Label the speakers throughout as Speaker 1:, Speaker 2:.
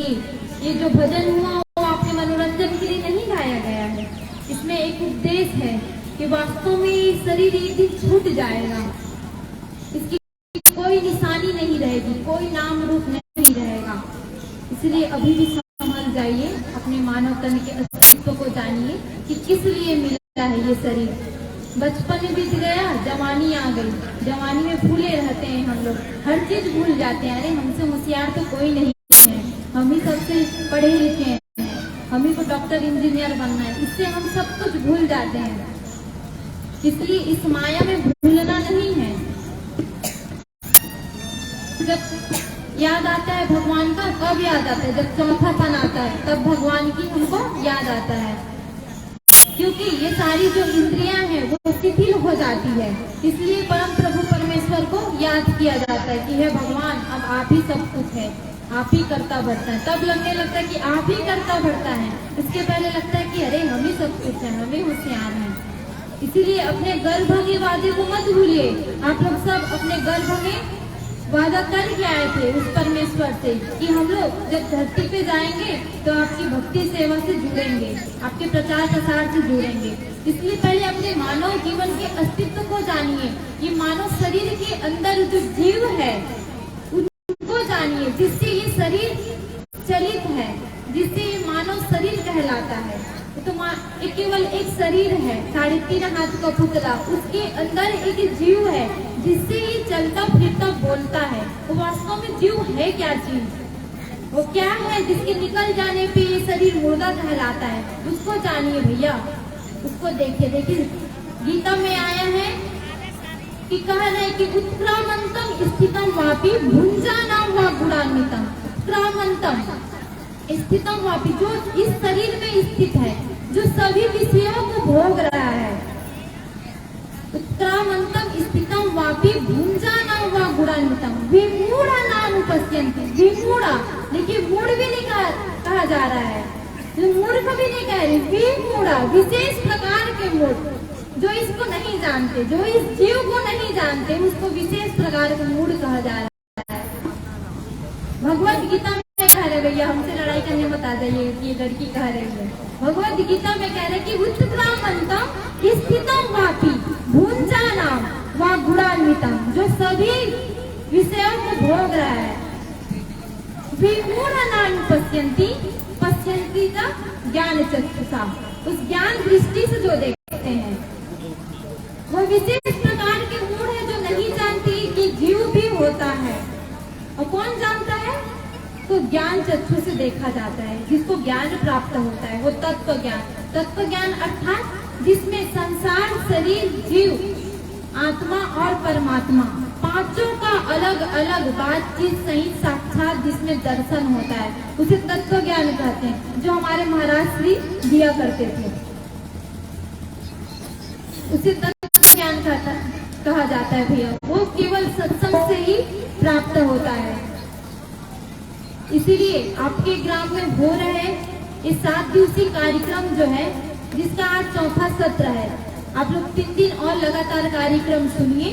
Speaker 1: कि ये जो भजन हुआ वो आपके मनोरंजन के लिए नहीं गाया गया है। इसमें एक उपदेश है कि वास्तव में ये शरीर एक दिन छूट जाएगा, इसकी कोई निशानी नहीं रहेगी, कोई नाम रूप नहीं रहेगा। इसलिए अभी भी संभल जाइए, अपने मानव तन के अस्तित्व को जानिए कि किस लिए मिला है ये शरीर। बचपन बीत गया, जवानी आ गई, जवानी में भूले रहते हैं हम लोग, हर चीज भूल जाते हैं। अरे हमसे होशियार तो कोई नहीं है, हम ही सबसे पढ़े लिखे हैं, हम ही को डॉक्टर इंजीनियर बनना है, इससे हम सब कुछ भूल जाते हैं। इसलिए इस माया में भूलना नहीं है। जब याद आता है भगवान का, कब याद आता है? जब चौथापन आता है, तब भगवान की हमको याद आता है। क्योंकि ये सारी जो इंद्रियां हैं वो शिथिल हो जाती है, इसलिए परम प्रभु परमेश्वर को याद किया जाता है कि हे भगवान, अब आप ही सब कुछ है, आप ही करता बढ़ता है। तब लगने लगता है कि आप ही करता बढ़ता है, इसके पहले लगता है कि अरे हम ही सब कुछ है, हम ही होशियार हैं। इसीलिए अपने गर्भ के वादे को मत भूलिए। आप लोग सब अपने गर्भ में वादा कर के आए थे उस परमेश्वर से कि हम लोग जब धरती पे जाएंगे तो आपकी भक्ति सेवा से जुड़ेंगे, आपके प्रचार प्रसार से जुड़ेंगे। इसलिए पहले अपने मानव जीवन के अस्तित्व को जानिए। ये मानव शरीर के अंदर जो जीव है उनको जानिए, जिससे ये शरीर चलित है, जिससे ये मानव शरीर कहलाता है। तो केवल एक शरीर है, 3.5 हाथ का पुतला, उसके अंदर एक जीव है जिससे ये चलता फिरता बोलता है। तो वास्तव में जीव है क्या चीज? वो क्या है जिसके निकल जाने पे ये शरीर मुर्दा कहलाता है? उसको जानिए भैया, उसको देखिए। गीता में आया है कि कह रहे कि उत्क्रामंतम स्थितम वापि भुंजानाम वा गुणान्वितम। उत्क्रामंतम स्थितम वापि, जो इस शरीर में स्थित है, जो सभी विषयों को भोग रहा है। उत्क्रामंतम स्थितम वापि भुंजानाम वा गुणान्वितम विमूढ़ा नाम उपस्यन्ति। विमूढ़ा, देखिए मूढ़ भी नहीं कहा जा रहा है, मूर्ख भी नहीं कह रहे, विमूढ़ा, विशेष प्रकार के मूढ़, जो इसको नहीं जानते, जो इस जीव को नहीं जानते, उसको विशेष प्रकार के मूढ़ कहा जा रहा है। भगवत गीता में कह रहे, भैया हमसे लड़ाई करने बता जाइए कि ये लड़की कह रही है। भगवत गीता में कह रहे कि उत्क्रामंतम स्थितम वापि भुंजानाम वा गुणान्वितम, जो सभी विषयों को भोग रहा है। विमूढ़ा नाम पश्यन्ति, पश्यन्ति का ज्ञान चक्षुषा, उस ज्ञान दृष्टि से जो देखते हैं। वो विशेष प्रकार के मूढ़ है जो नहीं जानती कि जीव भी होता है। और कौन जानता है? तो ज्ञान चक्षु से देखा जाता है, जिसको ज्ञान प्राप्त होता है, वो तत्व ज्ञान। तत्व ज्ञान अर्थात जिसमें संसार, शरीर, जीव, आत्मा और परमात्मा पांचों का अलग अलग बातचीत सहित साक्षात जिसमें दर्शन होता है, उसे तत्व ज्ञान कहते हैं, जो हमारे महाराज श्री दिया करते थे। उसे तत्व ज्ञान कहा जाता है भैया। वो केवल सत्संग से ही प्राप्त होता है। इसीलिए आपके ग्राम में हो रहे इस 7 दिवसीय कार्यक्रम जो है, जिसका आज 4था सत्र है, आप लोग 3 दिन और लगातार कार्यक्रम सुनिए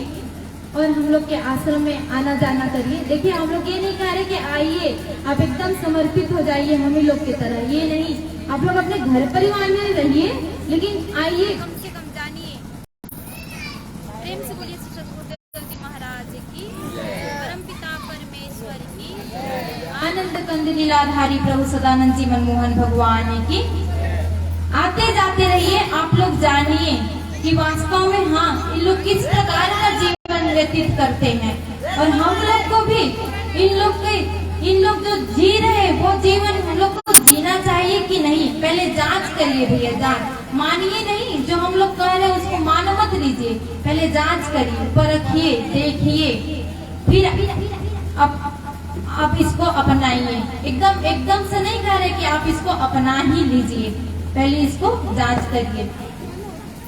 Speaker 1: और हम लोग के आश्रम में आना जाना करिए। देखिए, हम लोग ये नहीं कह रहे कि आइए आप एकदम समर्पित हो जाइए हम ही लोग की तरह, ये नहीं। आप लोग अपने घर परिवार में रहिए, लेकिन आइए, कम से कम जानिए। प्रेम से बोलिए सतगुरुदेव जी महाराज की, परमपिता परमेश्वर की, आनंद कंद लीलाधारी प्रभु सदानंद जी मनमोहन भगवान की। आते जाते रहिए, आप लोग जानिए कि वास्तव में हाँ, इन लोग किस प्रकार का जीवन व्यतीत करते हैं, और हम लोग को भी इन लोग जो जी रहे वो जीवन हम लोग को जीना चाहिए कि नहीं, पहले जांच करिए भैया, जांच। मानिए नहीं, जो हम लोग कह रहे हैं उसको मान मत लीजिए, पहले जांच करिए, परखिए, देखिए, फिर आप इसको अपनाइए। एकदम से नहीं कह रहे कि आप इसको अपना ही लीजिए, पहले इसको जांच करिए।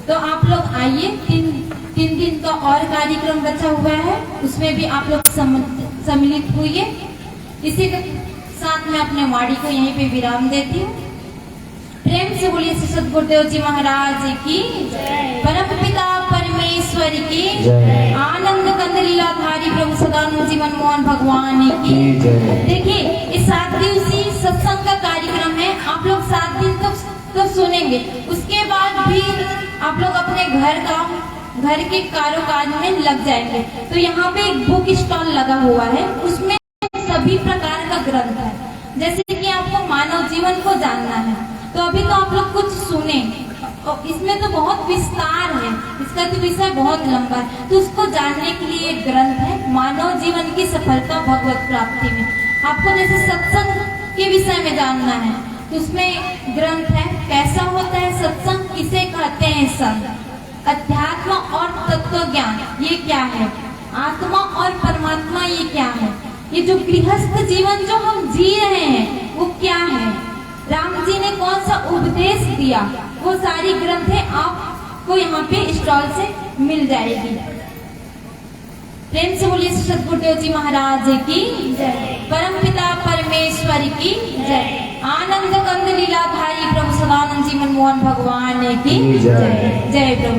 Speaker 1: तो आप लोग आइए, 3 दिन का और कार्यक्रम बचा हुआ है, उसमें भी आप लोग सम्मिलित हुए। इसी के साथ मैं अपने वाणी को यहीं पे विराम देती हूँ। प्रेम से बोलिए सतगुरुदेव जी महाराज की, परम पिता परमेश्वर परमेश्वर की
Speaker 2: जय।
Speaker 1: आनंद कंद लीलाधारी प्रभु सदानंद जी मनमोहन भगवान की
Speaker 2: जय।
Speaker 1: देखिए, इस 7 दिवसीय सत्संग का कार्यक्रम है। आप लोग 7 दिन तक सुनेंगे। उसके बाद भी आप लोग अपने घर के कारोकाज में लग जाएंगे। तो यहाँ पे एक बुक स्टॉल लगा हुआ है, उसमें सभी प्रकार का ग्रंथ है। जैसे कि आपको मानव जीवन को जानना है, तो अभी तो आप लोग कुछ सुने, और इसमें तो बहुत विस्तार है, इसका तो विषय बहुत लंबा है। तो उसको जानने के लिए एक ग्रंथ है, मानव जीवन की सफलता भगवत प्राप्ति में। आपको जैसे सत्संग के विषय में जानना है, तो उसमें ग्रंथ है, कैसा होता है सत्संग, किसे कहते हैं संत, अध्यात्म और तत्व ज्ञान ये क्या है, आत्मा और परमात्मा ये क्या है, ये जो गृहस्थ जीवन जो हम जी रहे हैं वो क्या है, राम जी ने कौन सा उपदेश दिया, वो सारी ग्रंथें आपको यहाँ पे स्टॉल से मिल जाएगी। प्रेम से बोलिए सदगुरुदेव जी महाराज की जय, परम पिता परमेश्वर की जय, आनंद कंद लीलाधारी प्रभु सदानंद जी मनमोहन भगवान की जय। जय प्रभु।